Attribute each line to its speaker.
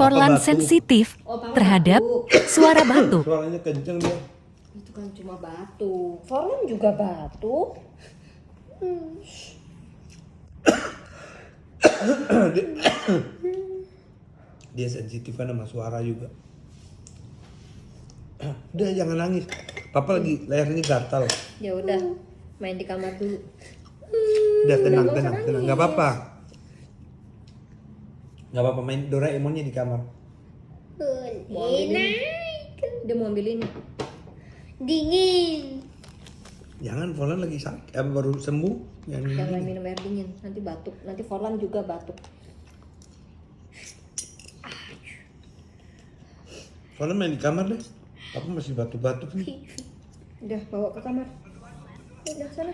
Speaker 1: Forlan
Speaker 2: batu?
Speaker 1: sensitif
Speaker 3: Papa
Speaker 1: terhadap
Speaker 3: batuk.
Speaker 1: suara batuk.
Speaker 2: Suaranya kenceng dia.
Speaker 3: Itu kan cuma batu. Forlan juga batu.
Speaker 2: Dia sensitif kan sama suara juga. Udah jangan nangis. Papa lagi lehernya gatal.
Speaker 3: Ya udah, main di kamar dulu.
Speaker 2: Udah tenang,
Speaker 3: nggak usah
Speaker 2: tenang, tenang.
Speaker 3: nangis.
Speaker 2: Nggak apa-apa. Nggak apa-apa main Doraemonnya di kamar.
Speaker 3: Mau ambil ini. Dia mau ambil ini. Dingin.
Speaker 2: Jangan, Forlan lagi sakit, baru sembuh.
Speaker 3: Jangan minum air dingin, nanti batuk. Nanti Forlan juga batuk.
Speaker 2: Forlan main di kamar deh. Papa masih batuk-batuk nih.
Speaker 3: Udah bawa ke kamar. Udah sana.